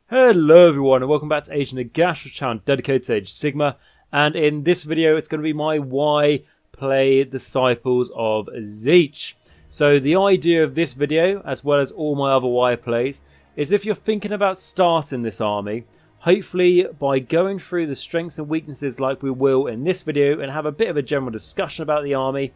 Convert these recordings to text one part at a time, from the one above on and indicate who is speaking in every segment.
Speaker 1: Hello everyone and welcome back to Agent Nagash channel dedicated to Age Sigmar, and in this video it's going to be my why play Disciples of Tzeentch. So the idea of this video, as well as all my other why plays, is if you're thinking about starting this army, hopefully by going through the strengths and weaknesses like we will in this video and have a bit of a general discussion about the army,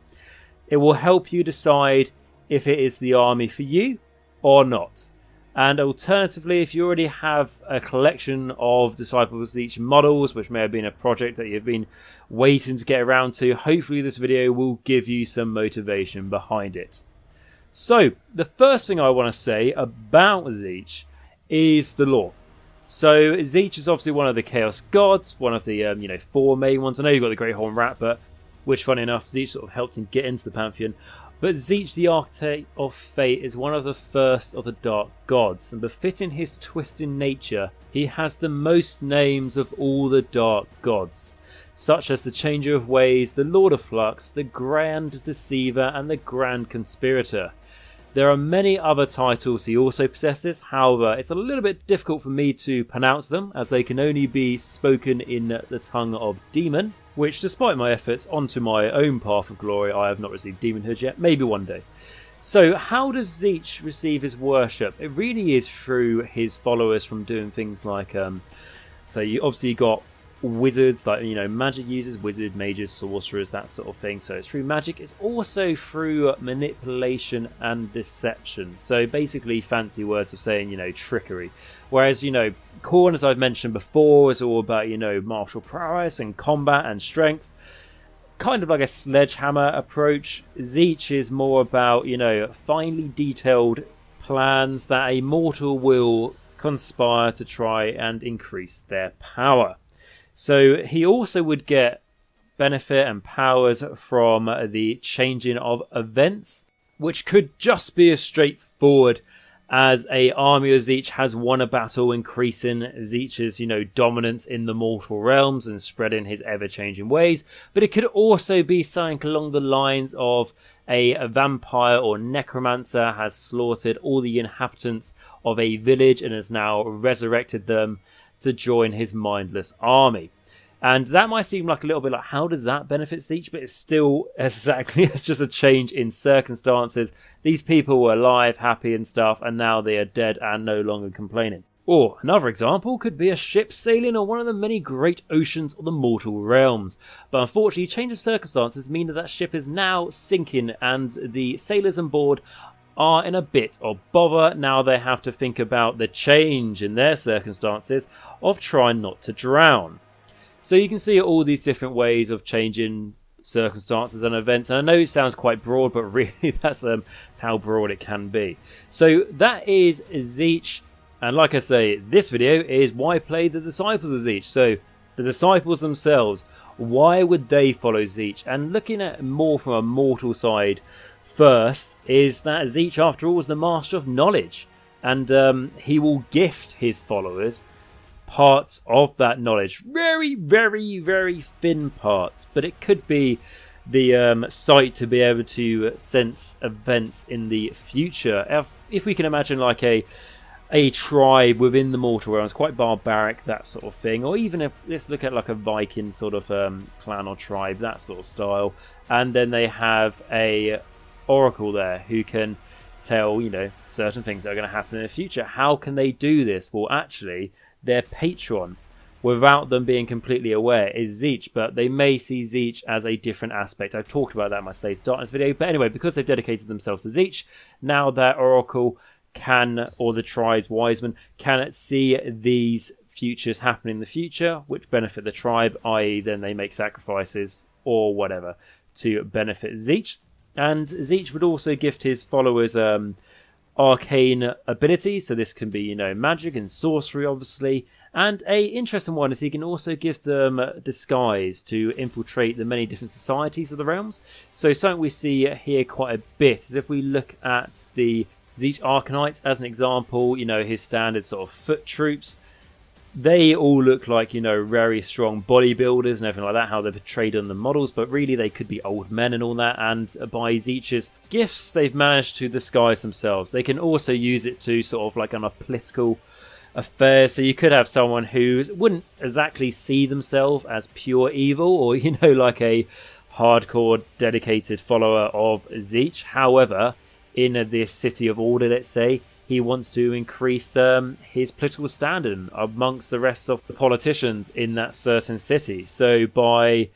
Speaker 1: it will help you decide if it is the army for you or not. And alternatively, if you already have a collection of Disciples of Tzeentch models, which may have been a project that you've been waiting to get around to, hopefully this video will give you some motivation behind it. So, the first thing I want to say about Tzeentch is the lore. So, Tzeentch is obviously one of the Chaos Gods, one of the four main ones. I know you've got the Great Horn Rat, but which, funny enough, Tzeentch sort of helped him get into the Pantheon. But Tzeentch, the Architect of Fate, is one of the first of the Dark Gods, and befitting his twisted nature, he has the most names of all the Dark Gods, such as the Changer of Ways, the Lord of Flux, the Grand Deceiver, and the Grand Conspirator. There are many other titles he also possesses, however, it's a little bit difficult for me to pronounce them, as they can only be spoken in the tongue of Demon, which, despite my efforts onto my own path of glory, I have not received demonhood yet, maybe one day. So how does Tzeentch receive his worship? It really is through his followers from doing things like, so you obviously got wizards, like, magic users, wizard, mages, sorcerers, that sort of thing. So it's through magic. It's also through manipulation and deception. So basically fancy words of saying, trickery. Whereas, Khorne, as I've mentioned before, is all about, martial prowess and combat and strength. Kind of like a sledgehammer approach. Tzeentch is more about, finely detailed plans that a mortal will conspire to try and increase their power. So he also would get benefit and powers from the changing of events, which could just be as straightforward as a army of Tzeentch has won a battle, increasing Tzeentch's, dominance in the mortal realms and spreading his ever-changing ways. But it could also be something along the lines of a vampire or necromancer has slaughtered all the inhabitants of a village and has now resurrected them to join his mindless army. And that might seem like a little bit like, how does that benefit Tzeentch? But it's still exactly, it's just a change in circumstances. These people were alive, happy and stuff, and now they are dead and no longer complaining. Or another example could be a ship sailing on one of the many great oceans of the mortal realms. But unfortunately, change of circumstances mean that ship is now sinking, and the sailors on board are in a bit of bother. Now they have to think about the change in their circumstances of trying not to drown. So you can see all these different ways of changing circumstances and events. And I know it sounds quite broad, but really that's how broad it can be. So that is Tzeentch. And like I say, this video is why play the Disciples of Tzeentch. So the Disciples themselves, why would they follow Tzeentch? And looking at more from a mortal side first, is that Tzeentch, after all, is the master of knowledge. And he will gift his followers parts of that knowledge. Very, very, very thin parts. But it could be the sight to be able to sense events in the future. If we can imagine like a tribe within the mortal realms, quite barbaric, that sort of thing. Or even if, let's look at like a Viking sort of clan or tribe, that sort of style. And then they have a oracle there who can tell, certain things that are going to happen in the future. How can they do this? Well, actually, their patron, without them being completely aware, is Tzeentch, but they may see Tzeentch as a different aspect. I've talked about that in my Slaves to Darkness video, but anyway, because they've dedicated themselves to Tzeentch, now their oracle can, or the tribe's wiseman, can see these futures happen in the future, which benefit the tribe, i.e. then they make sacrifices or whatever to benefit Tzeentch. And Tzeentch would also gift his followers arcane abilities, so this can be, magic and sorcery, obviously. And a interesting one is he can also give them disguise to infiltrate the many different societies of the realms. So something we see here quite a bit is if we look at the Tzeentch Arcanites as an example, his standard sort of foot troops. They all look like, very strong bodybuilders and everything like that, how they're portrayed on the models, but really they could be old men and all that, and by Tzeentch's gifts, they've managed to disguise themselves. They can also use it to sort of like on a political affairs. So you could have someone who wouldn't exactly see themselves as pure evil, or like a hardcore dedicated follower of Tzeentch. However, in this city of order, let's say, he wants to increase his political standing amongst the rest of the politicians in that certain city. So by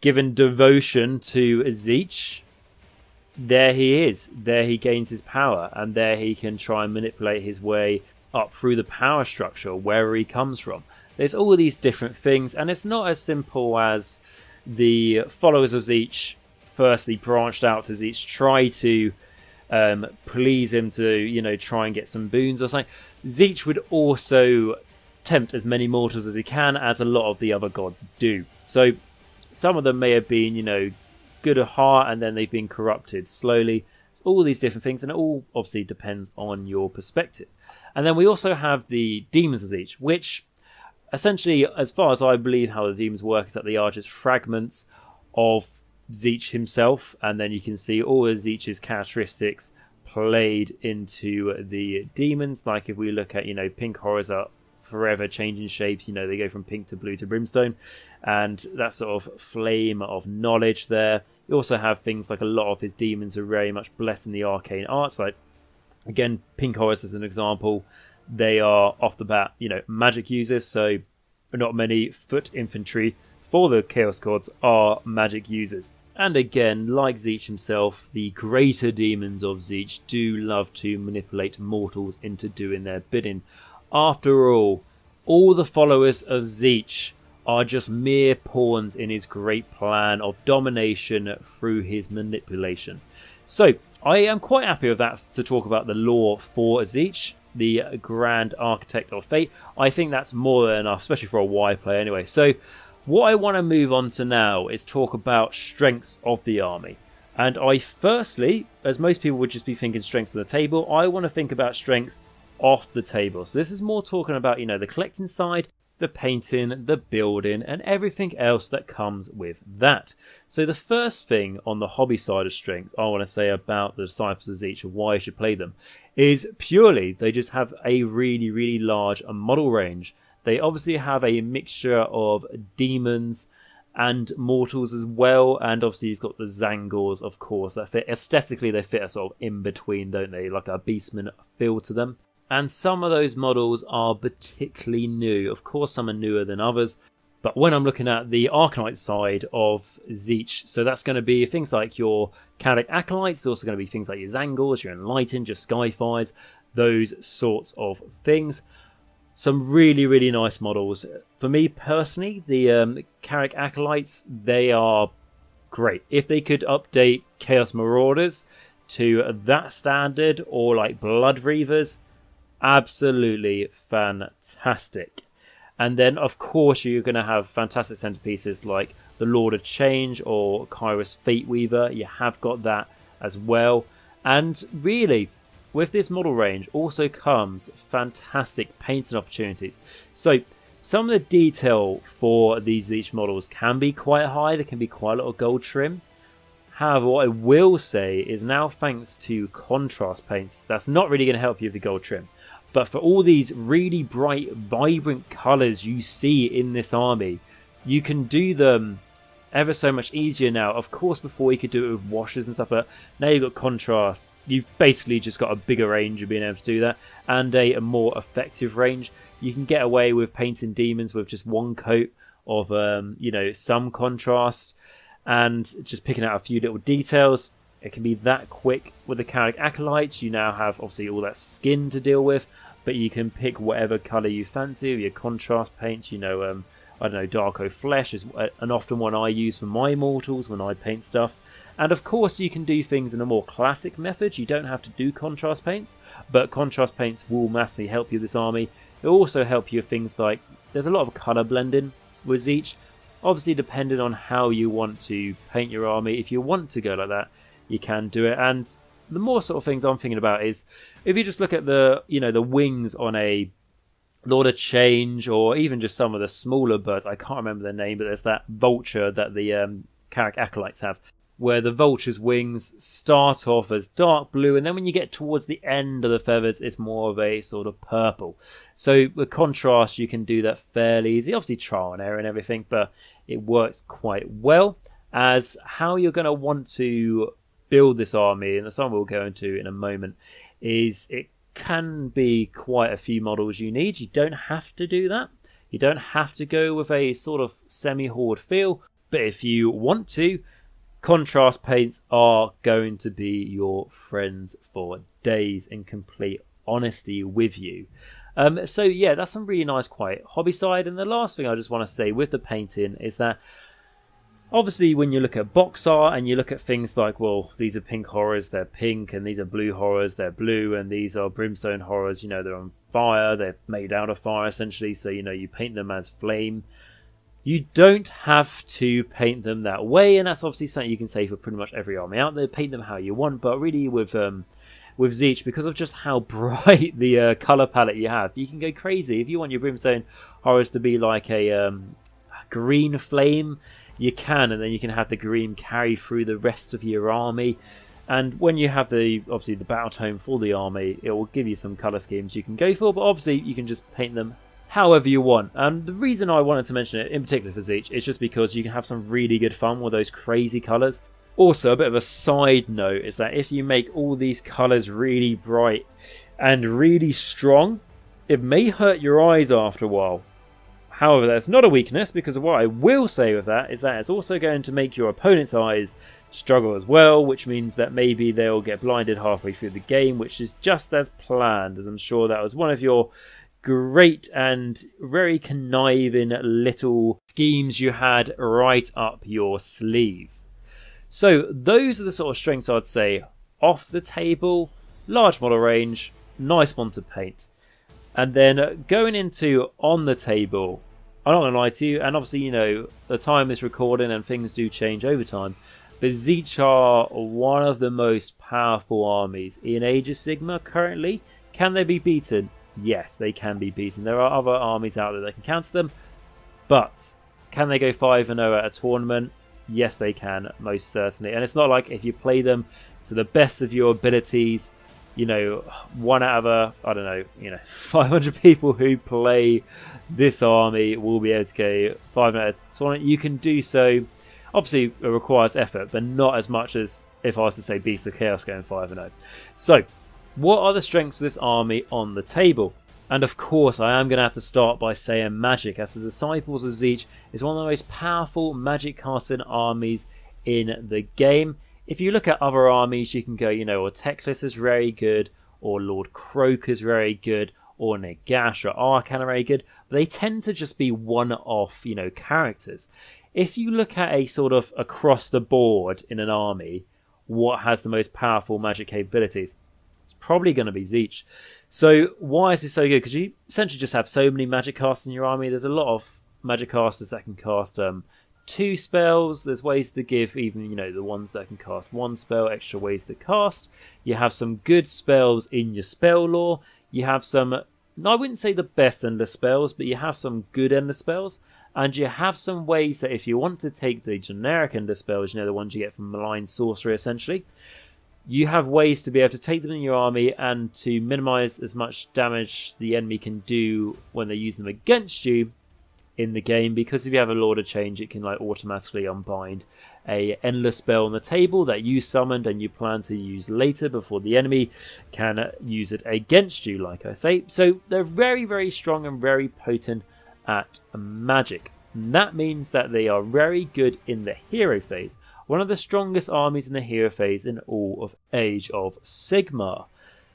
Speaker 1: giving devotion to Tzeentch, there he is. There he gains his power, and there he can try and manipulate his way up through the power structure wherever he comes from. There's all these different things, and it's not as simple as the followers of Tzeentch firstly branched out to Tzeentch, try to please him to try and get some boons or something. Tzeentch would also tempt as many mortals as he can, as a lot of the other gods do. So some of them may have been good at heart, and then they've been corrupted slowly. It's all these different things, and it all obviously depends on your perspective. And then we also have the demons of Tzeentch, which essentially, as far as I believe how the demons work, is that they are just fragments of Tzeentch himself, and then you can see all of Tzeentch's characteristics played into the demons. Like if we look at, pink horrors are forever changing shapes. They go from pink to blue to brimstone, and that sort of flame of knowledge there. You also have things like a lot of his demons are very much blessed in the arcane arts. Like, again, pink horrors as an example, they are off the bat, magic users. So not many foot infantry for the Chaos Gods are magic users. And again, like Tzeentch himself, the greater demons of Tzeentch do love to manipulate mortals into doing their bidding. After all the followers of Tzeentch are just mere pawns in his great plan of domination through his manipulation. So I am quite happy with that, to talk about the lore for Tzeentch, the Grand Architect of Fate. I think that's more than enough, especially for a Y player anyway. So what I want to move on to now is talk about strengths of the army. And I firstly, as most people would just be thinking strengths on the table, I want to think about strengths off the table. So this is more talking about, the collecting side, the painting, the building, and everything else that comes with that. So the first thing on the hobby side of strengths I want to say about the Disciples of Tzeentch and why you should play them is purely they just have a really, really large model range. They obviously have a mixture of demons and mortals as well, and obviously you've got the Zangors, of course, that fit aesthetically. They fit a sort of in between, don't they, like a beastman feel to them. And some of those models are particularly new. Of course, some are newer than others. But when I'm looking at the Arcanite side of Tzeentch, so that's going to be things like your Chaotic Acolytes, also going to be things like your Zangors, your Enlightened, your Skyfires, those sorts of things. Some really, really nice models. For me personally, the Chaotic Acolytes, they are great. If they could update Chaos Marauders to that standard, or like Blood Reavers, absolutely fantastic. And then of course you're going to have fantastic centerpieces like the Lord of Change or Kairos Fate Weaver. You have got that as well. And really, with this model range also comes fantastic painting opportunities. So some of the detail for these Tzeentch models can be quite high. There can be quite a lot of gold trim. However, what I will say is, now thanks to contrast paints, that's not really going to help you with the gold trim. But for all these really bright, vibrant colours you see in this army, you can do them ever so much easier now. Of course, before you could do it with washes and stuff, but now you've got contrast. You've basically just got a bigger range of being able to do that, and a more effective range. You can get away with painting demons with just one coat of, some contrast, and just picking out a few little details. It can be that quick. With the Chaotic Acolytes, you now have obviously all that skin to deal with, but you can pick whatever colour you fancy with your contrast paints. Darko Flesh is an often one I use for my mortals when I paint stuff. And of course you can do things in a more classic method. You don't have to do contrast paints, but contrast paints will massively help you with this army. It will also help you with things like, there's a lot of colour blending with Tzeentch. Obviously depending on how you want to paint your army. If you want to go like that, you can do it. And the more sort of things I'm thinking about is, if you just look at the wings on a Lord of Change, or even just some of the smaller birds, I can't remember their name, but there's that vulture that the Chaotic Acolytes have. where the vulture's wings start off as dark blue, and then when you get towards the end of the feathers, it's more of a sort of purple. So with contrast, you can do that fairly easy. Obviously trial and error and everything, but it works quite well. As how you're going to want to build this army, and some we'll go into in a moment, is it can be quite a few models you need. You don't have to do that. You don't have to go with a sort of semi-horde feel, but if you want to, contrast paints are going to be your friends for days, in complete honesty with you. So yeah, that's some really nice, quite hobby side. And the last thing I just want to say with the painting is that obviously when you look at box art and you look at things like, well, these are pink horrors, they're pink, and these are blue horrors, they're blue, and these are brimstone horrors, you know, they're on fire, they're made out of fire essentially, so you know, you paint them as flame. You don't have to paint them that way, and that's obviously something you can say for pretty much every army out there. Paint them how you want, but really with Tzeentch, because of just how bright the colour palette you have, you can go crazy. If you want your brimstone horrors to be like a green flame, you can, and then you can have the green carry through the rest of your army. And when you have obviously the battle tone for the army, it will give you some colour schemes you can go for, but obviously you can just paint them however you want. And the reason I wanted to mention it in particular for Tzeentch is just because you can have some really good fun with those crazy colours. Also, a bit of a side note is that if you make all these colours really bright and really strong, it may hurt your eyes after a while. However, that's not a weakness, because what I will say with that is that it's also going to make your opponent's eyes struggle as well, which means that maybe they'll get blinded halfway through the game, which is just as planned, as I'm sure that was one of your great and very conniving little schemes you had right up your sleeve. So those are the sort of strengths I'd say off the table, large model range, nice one to paint. And then going into on the table, I'm not going to lie to you, and obviously, you know, the time is recording and things do change over time, but Tzeentch are one of the most powerful armies in Age of Sigmar currently. Can they be beaten? Yes, they can be beaten. There are other armies out there that can counter them, but can they go 5-0 at a tournament? Yes, they can, most certainly. And it's not like if you play them to the best of your abilities, you know, 1 out of I don't know, you know, 500 people who play this army will be able to go 5-0 at a tournament. You can do so. Obviously, it requires effort, but not as much as if I was to say Beast of Chaos going 5-0. So, what are the strengths of this army on the table? And of course, I am going to have to start by saying magic, as the Disciples of Tzeentch is one of the most powerful magic casting armies in the game. If you look at other armies, you can go, you know, or Teclis is very good, or Lord Croak is very good, or Nagash or Arcan are very good, but they tend to just be one-off, you know, characters. If you look at a sort of across the board in an army, what has the most powerful magic capabilities? It's probably going to be Tzeentch. So why is this so good? Because you essentially just have so many magic casters in your army. There's a lot of magic casters that can cast 2 spells. There's ways to give even, you know, the ones that can cast 1 spell, extra ways to cast. You have some good spells in your spell lore. You have some, I wouldn't say the best endless spells, but you have some good endless spells. And you have some ways that if you want to take the generic endless spells, you know, the ones you get from Malign Sorcery essentially, you have ways to be able to take them in your army and to minimize as much damage the enemy can do when they use them against you in the game, because if you have a Lord of Change, it can like automatically unbind a endless spell on the table that you summoned and you plan to use later before the enemy can use it against you, like I say. So they're very, very strong and very potent at magic. And that means that they are very good in the hero phase. One of the strongest armies in the hero phase in all of Age of Sigmar.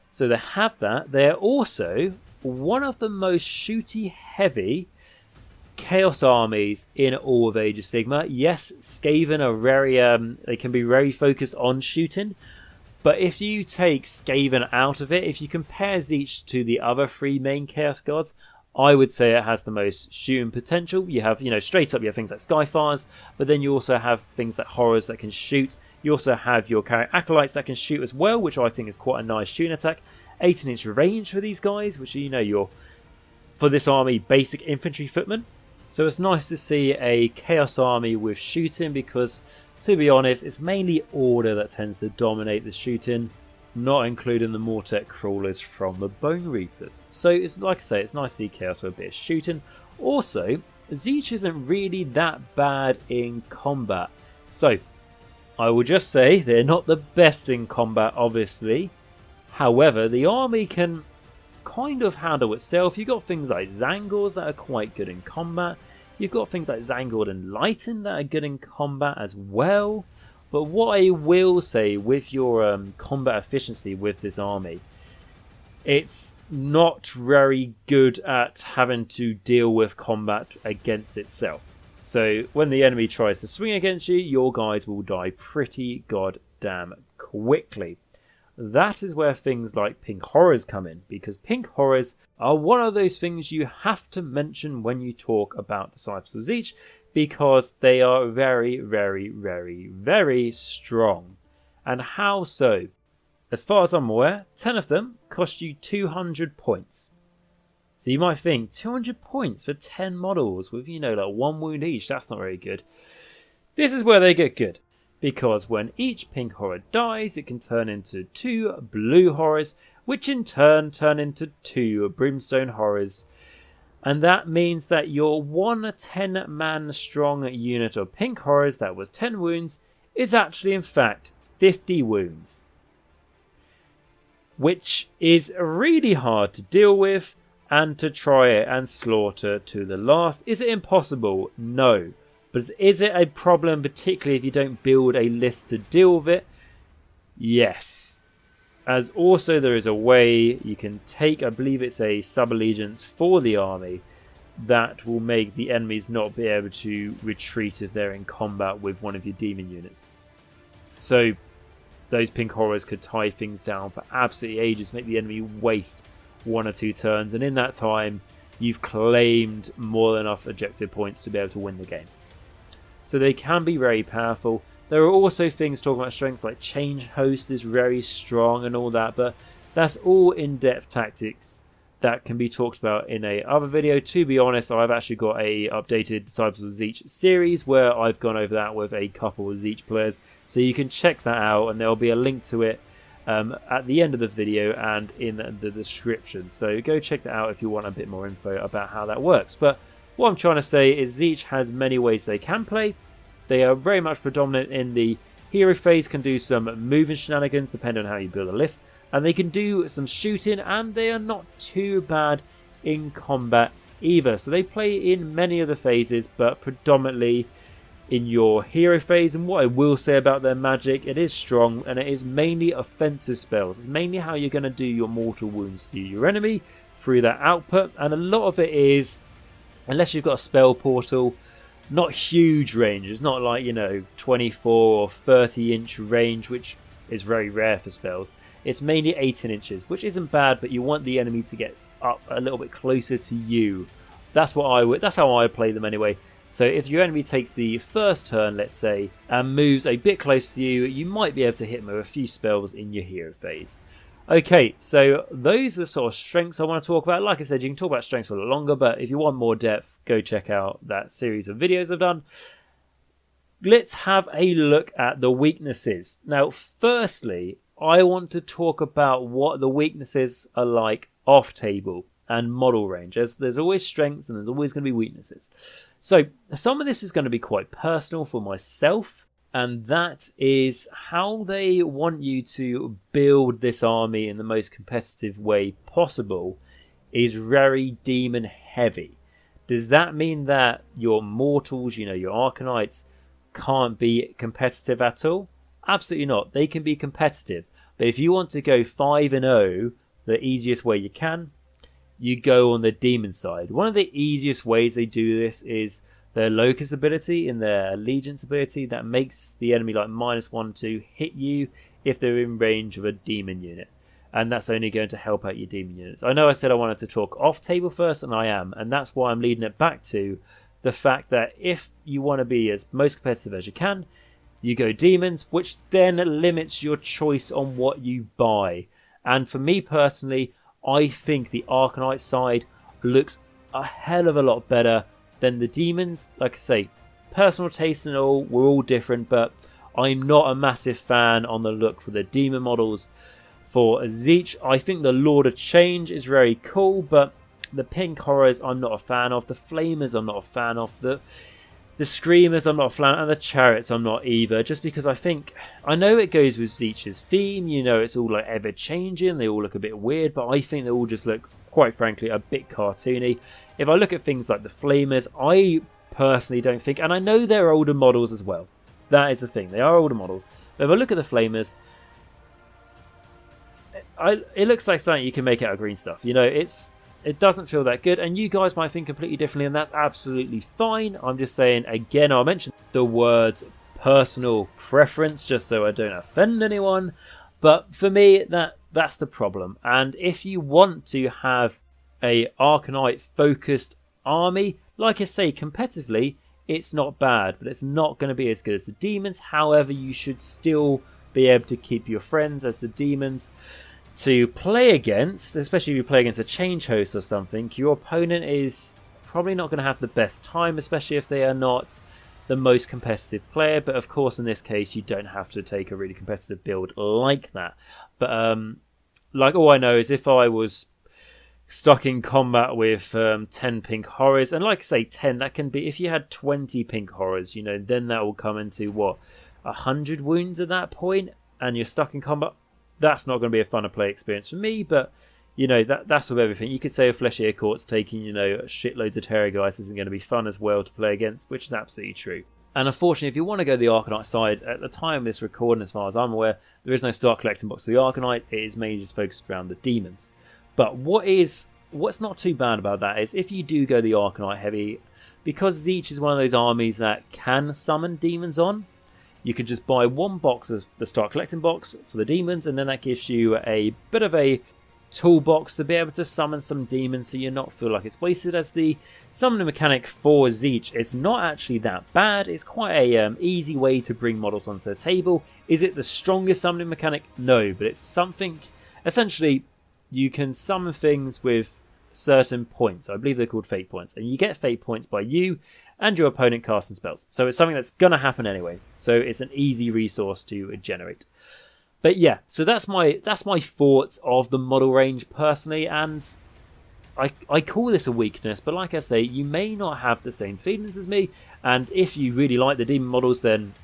Speaker 1: So they have that. They're also one of the most shooty heavy chaos armies in all of Age of Sigmar. Yes, Skaven are very they can be very focused on shooting, but if you take Skaven out of it, if you compare Tzeentch to the other 3 main chaos gods, I would say it has the most shooting potential. You have, you know, straight up you have things like Skyfires, but then you also have things like Horrors that can shoot. You also have your Acolytes that can shoot as well, which I think is quite a nice shooting attack. 18-inch range for these guys, which, you know, your, for this army, basic infantry footmen. So it's nice to see a Chaos army with shooting, because to be honest, it's mainly order that tends to dominate the shooting, not including the Mortek crawlers from the Bone Reapers. So it's like I say, it's nice to see Chaos with a bit of shooting. Also, Tzeentch isn't really that bad in combat. So I will just say they're not the best in combat, obviously. However, the army can kind of handle itself. You've got things like Zangors that are quite good in combat. You've got things like Zangor and Lighten that are good in combat as well. But what I will say with your combat efficiency with this army, it's not very good at having to deal with combat against itself. So when the enemy tries to swing against you, your guys will die pretty goddamn quickly. That is where things like pink horrors come in, because pink horrors are one of those things you have to mention when you talk about Disciples of Tzeentch, because they are very, very, very, very strong. And how so? As far as I'm aware, 10 of them cost you 200 points. So you might think, 200 points for 10 models with, like 1 wound each, that's not very good. This is where they get good, because when each pink horror dies, it can turn into 2 blue horrors, which in turn turn into 2 brimstone horrors. And that means that your 1 10-man strong unit of pink horrors that was 10 wounds is actually in fact 50 wounds. Which is really hard to deal with and to try it and slaughter to the last. Is it impossible? No. But is it a problem, particularly if you don't build a list to deal with it? Yes. As also there is a way you can take, I believe it's a sub-allegiance for the army, that will make the enemies not be able to retreat if they're in combat with one of your demon units. So those pink horrors could tie things down for absolutely ages, make the enemy waste 1 or 2 turns, and in that time you've claimed more than enough objective points to be able to win the game. So they can be very powerful. There are also things talking about strengths like Change Host is very strong and all that, but that's all in-depth tactics that can be talked about in a other video. To be honest, I've actually got a updated Disciples of Tzeentch series where I've gone over that with a couple of Tzeentch players, so you can check that out, and there'll be a link to it at the end of the video and in the description. So go check that out if you want a bit more info about how that works. But what I'm trying to say is Tzeentch has many ways they can play. They are very much predominant in the hero phase, can do some moving shenanigans depending on how you build a list, and they can do some shooting, and they are not too bad in combat either. So they play in many of the phases, but predominantly in your hero phase. And what I will say about their magic, it is strong, and it is mainly offensive spells. It's mainly how you're going to do your mortal wounds to your enemy through that output, and a lot of it is, unless you've got a spell portal, not huge range. It's not like 24 or 30 inch range, which is very rare for spells. It's mainly 18 inches, which isn't bad, but you want the enemy to get up a little bit closer to you. That's how I play them anyway. So if your enemy takes the first turn, let's say, and moves a bit close to you, you might be able to hit them with a few spells in your hero phase. Okay, so those are the sort of strengths I want to talk about. Like I said, you can talk about strengths for a lot longer, but if you want more depth, go check out that series of videos I've done. Let's have a look at the weaknesses. Now, firstly, I want to talk about what the weaknesses are like off table and model range, as there's always strengths and there's always going to be weaknesses. So some of this is going to be quite personal for myself, and that is how they want you to build this army in the most competitive way possible is very demon heavy. Does that mean that your mortals, your Arcanites, can't be competitive at all? Absolutely not. They can be competitive. But if you want to go 5-0, the easiest way you can, you go on the demon side. One of the easiest ways they do this is their Locust ability and their Allegiance ability that makes the enemy like -1 to hit you if they're in range of a demon unit. And that's only going to help out your demon units. I know I said I wanted to talk off table first, and I am. And that's why I'm leading it back to the fact that if you want to be as most competitive as you can, you go demons, which then limits your choice on what you buy. And for me personally, I think the Arcanite side looks a hell of a lot better than the demons. Like I say, personal taste and all, we're all different, but I'm not a massive fan on the look for the demon models for Tzeentch. I think the Lord of Change is very cool, but the pink horrors I'm not a fan of. The flamers I'm not a fan of. The screamers I'm not a fan of. And the chariots I'm not either. Just because I know it goes with Tzeentch's theme. You know, it's all like ever changing. They all look a bit weird, but I think they all just look, quite frankly, a bit cartoony. If I look at things like the flamers, I personally don't think, and I know they're older models as well. That is the thing. They are older models. But if I look at the flamers, it looks like something you can make out of green stuff. You know, it doesn't feel that good, and you guys might think completely differently, and that's absolutely fine. I'm just saying, again, I'll mention the words personal preference just so I don't offend anyone, but for me, that's the problem. And if you want to have a Arcanite focused army, like I say, competitively, it's not bad, but it's not going to be as good as the demons. However, you should still be able to keep your friends as the demons to play against, especially if you play against a change host or something. Your opponent is probably not going to have the best time, especially if they are not the most competitive player. But of course, in this case, you don't have to take a really competitive build like that. But like, all I know is if I was stuck in combat with 10 pink horrors, and like I say, 10, that can be, if you had 20 pink horrors, you know, then that will come into what, 100 wounds at that point, and you're stuck in combat. That's not going to be a fun to play experience for me, but you know, that's with everything. You could say a Fleshy Ear Court's taking, you know, shitloads of Terrorgeist isn't going to be fun as well to play against, which is absolutely true. And unfortunately, if you want to go the Arcanite side, at the time of this recording, as far as I'm aware, there is no start collecting box for the Arcanite. It is mainly just focused around the demons. But what's not too bad about that is if you do go the Arcanite heavy, because Tzeentch is one of those armies that can summon demons on, you could just buy one box of the start collecting box for the demons, and then that gives you a bit of a toolbox to be able to summon some demons so you're not feel like it's wasted. As the summoning mechanic for Tzeentch, it's not actually that bad. It's quite a easy way to bring models onto the table. Is it the strongest summoning mechanic? No, but it's something. Essentially, you can summon things with certain points. I believe they're called fate points, and you get fate points by you and your opponent casting spells. So it's something that's going to happen anyway. So it's an easy resource to generate. But yeah, so that's my thoughts of the model range personally, and I call this a weakness, but like I say, you may not have the same feelings as me, and if you really like the demon models, then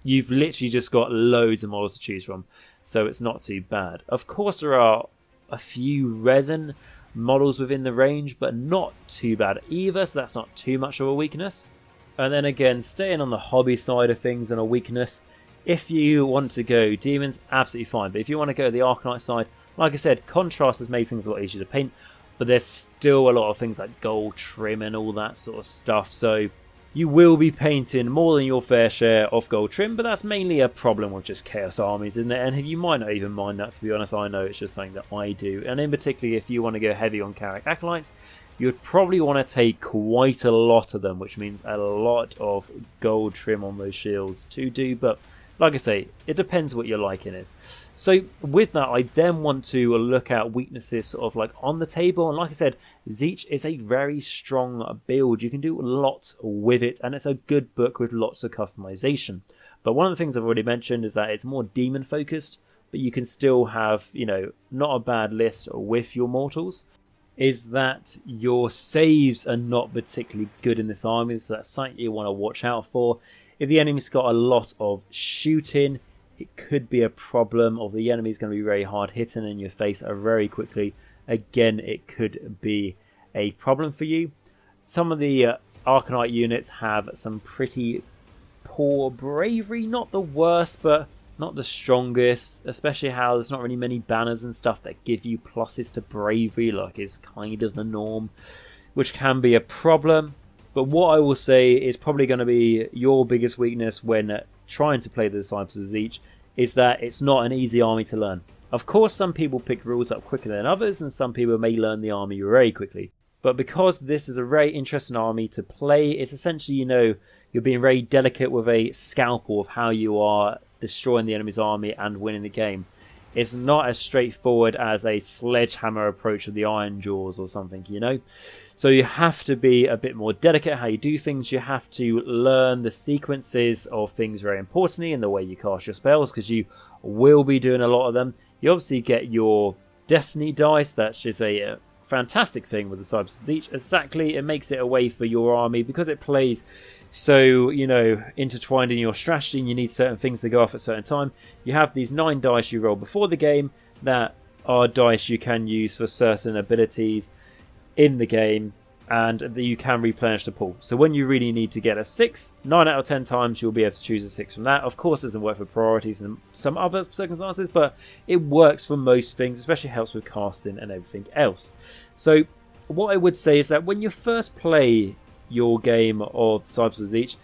Speaker 1: you've literally just got loads of models to choose from, so it's not too bad. Of course, there are a few resin models within the range, but not too bad either, so that's not too much of a weakness. And then again, staying on the hobby side of things and a weakness, if you want to go demons, absolutely fine, but if you want to go the Arcanite side, like I said, contrast has made things a lot easier to paint, but there's still a lot of things like gold trim and all that sort of stuff, so you will be painting more than your fair share of gold trim, but that's mainly a problem with just Chaos Armies, isn't it? And you might not even mind that, to be honest. I know it's just something that I do. And in particular, if you want to go heavy on Karak Acolytes, you would probably want to take quite a lot of them, which means a lot of gold trim on those shields to do. But like I say, it depends what your liking is. So with that, I then want to look at weaknesses sort of like on the table. And like I said, Tzeentch is a very strong build. You can do lots with it, and it's a good book with lots of customization. But one of the things I've already mentioned is that it's more demon focused, but you can still have, you know, not a bad list with your mortals. Is that your saves are not particularly good in this army, so that's something you want to watch out for. If the enemy's got a lot of shooting, it could be a problem, or the enemy's going to be very hard hitting in your face very quickly. Again, it could be a problem for you. Some of the Arcanite units have some pretty poor bravery, not the worst, but not the strongest, especially how there's not really many banners and stuff that give you pluses to bravery, like is kind of the norm, which can be a problem. But what I will say is probably going to be your biggest weakness when trying to play the Disciples of Tzeentch is that it's not an easy army to learn. Of course, some people pick rules up quicker than others, and some people may learn the army very quickly. But because this is a very interesting army to play, it's essentially, you know, you're being very delicate with a scalpel of how you are destroying the enemy's army and winning the game. It's not as straightforward as a sledgehammer approach of the Iron Jaws or something, you know. So you have to be a bit more delicate how you do things. You have to learn the sequences of things very importantly in the way you cast your spells, because you will be doing a lot of them. You obviously get your Destiny dice. That's just a fantastic thing with the Disciples of Tzeentch. Exactly, it makes it a way for your army because it plays so, you know, intertwined in your strategy, and you need certain things to go off at a certain time. You have these 9 dice you roll before the game that are dice you can use for certain abilities in the game, and that you can replenish the pool. So when you really need to get a 6, 9 out of 10 times you'll be able to choose a 6 from that. Of course, it doesn't work for priorities and some other circumstances, but it works for most things, especially helps with casting and everything else. So what I would say is that when you first play your game of Disciples of Tzeentch,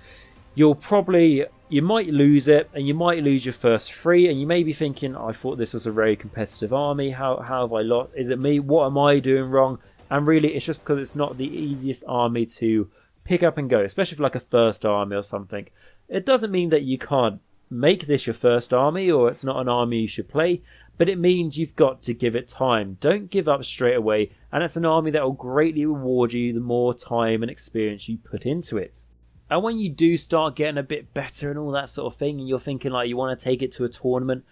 Speaker 1: you might lose it, and you might lose your first 3, and you may be thinking, I thought this was a very competitive army, how have I lost? Is it me? What am I doing wrong? And really, it's just because it's not the easiest army to pick up and go, especially for like a first army or something. It doesn't mean that you can't make this your first army, or it's not an army you should play, but it means you've got to give it time. Don't give up straight away, and it's an army that will greatly reward you the more time and experience you put into it. And when you do start getting a bit better and all that sort of thing, and you're thinking like you want to take it to a tournament,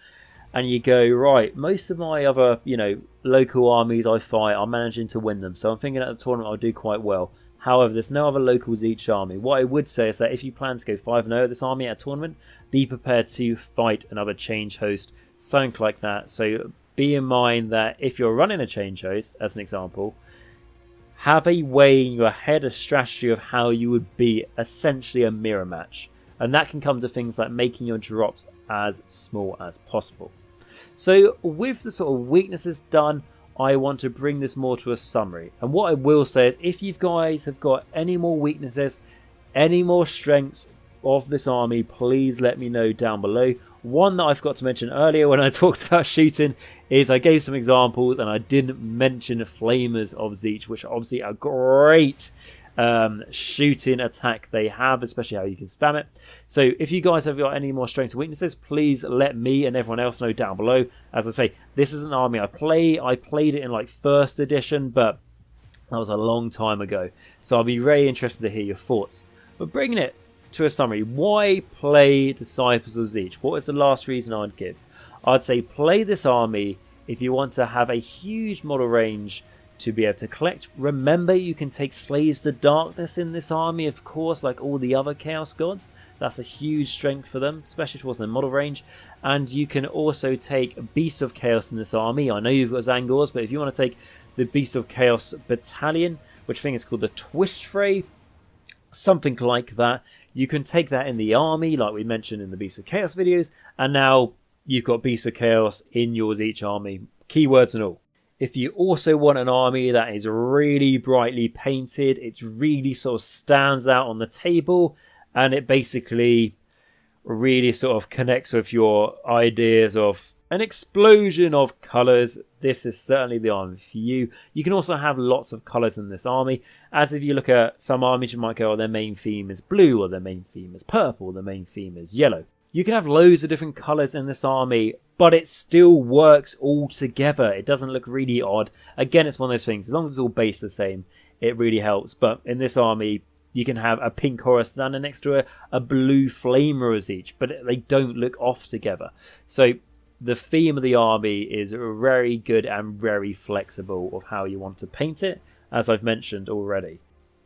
Speaker 1: and you go, right, most of my other, you know, local armies I fight, I'm managing to win them. So I'm thinking at the tournament I'll do quite well. However, there's no other local Tzeentch army. What I would say is that if you plan to go 5-0 at this army at a tournament, be prepared to fight another change host, something like that. So be in mind that if you're running a change host, as an example, have a way in your head, a strategy of how you would beat essentially a mirror match. And that can come to things like making your drops as small as possible. So with the sort of weaknesses done, I want to bring this more to a summary. And what I will say is, if you guys have got any more weaknesses, any more strengths of this army, please let me know down below. One that I forgot to mention earlier when I talked about shooting is I gave some examples and I didn't mention Flamers of Tzeentch, which are obviously a great shooting attack they have, especially how you can spam it. So if you guys have got any more strengths and weaknesses, please let me and everyone else know down below. As I say, this is an army I played it in like 1st edition, but that was a long time ago, so I'll be very interested to hear your thoughts. But bringing it to a summary, why play Disciples of Tzeentch? What is the last reason I'd give? I'd say play this army if you want to have a huge model range to be able to collect. Remember, you can take Slaves to Darkness in this army, of course, like all the other Chaos Gods. That's a huge strength for them, especially towards the model range. And you can also take Beasts of Chaos in this army. I know you've got Zangors, but if you want to take the Beasts of Chaos Battalion, which I think is called the Twist Fray, something like that, you can take that in the army, like we mentioned in the Beasts of Chaos videos, and now you've got Beasts of Chaos in your Tzeentch army, keywords and all. If you also want an army that is really brightly painted, it really sort of stands out on the table, and it basically really sort of connects with your ideas of an explosion of colours, this is certainly the army for you. You can also have lots of colours in this army, as if you look at some armies, you might go, oh, their main theme is blue, or their main theme is purple, their main theme is yellow. You can have loads of different colours in this army, but it still works all together. It doesn't look really odd. Again, it's one of those things, as long as it's all based the same, it really helps. But in this army, you can have a pink Horus standing next to a blue Flamer as each, but they don't look off together. So the theme of the army is very good and very flexible of how you want to paint it, as I've mentioned already.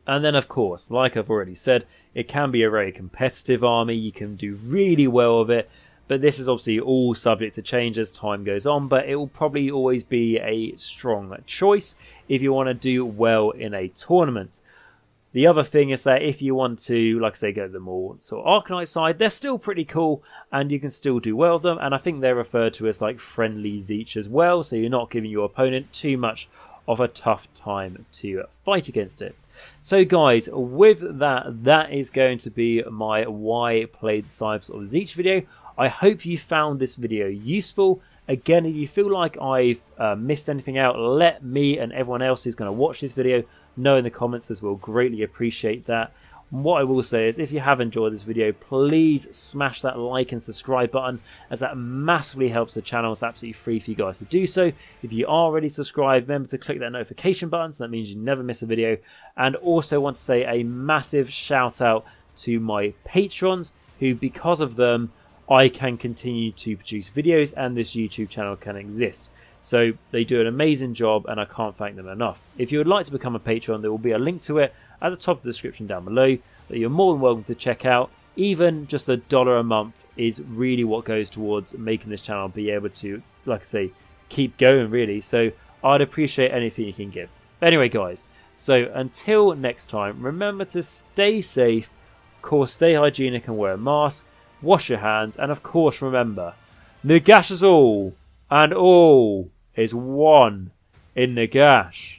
Speaker 1: And then, of course, like I've already said, it can be a very competitive army. You can do really well with it, but this is obviously all subject to change as time goes on, but it will probably always be a strong choice if you want to do well in a tournament. The other thing is that if you want to, like I say, go the more sort of Arcanite side, they're still pretty cool and you can still do well with them. And I think they're referred to as like friendly Tzeentch as well, so you're not giving your opponent too much of a tough time to fight against it. So guys, with that, that is going to be my why play Disciples of Tzeentch video. I hope you found this video useful. Again, if you feel like I've missed anything out, let me and everyone else who's going to watch this video know in the comments, as we'll greatly appreciate that. What I will say is, if you have enjoyed this video, please smash that like and subscribe button, as that massively helps the channel. It's absolutely free for you guys to do so. If you are already subscribed, remember to click that notification button, so that means you never miss a video. And also want to say a massive shout out to my patrons, who, because of them, I can continue to produce videos and this YouTube channel can exist. So they do an amazing job and I can't thank them enough. If you would like to become a patron, there will be a link to it at the top of the description down below that you're more than welcome to check out. Even just $1 a month is really what goes towards making this channel be able to, like I say, keep going really. So I'd appreciate anything you can give. Anyway guys, so until next time, remember to stay safe, of course stay hygienic and wear a mask, wash your hands, and of course remember, Nagash is all, and all is one in Nagash.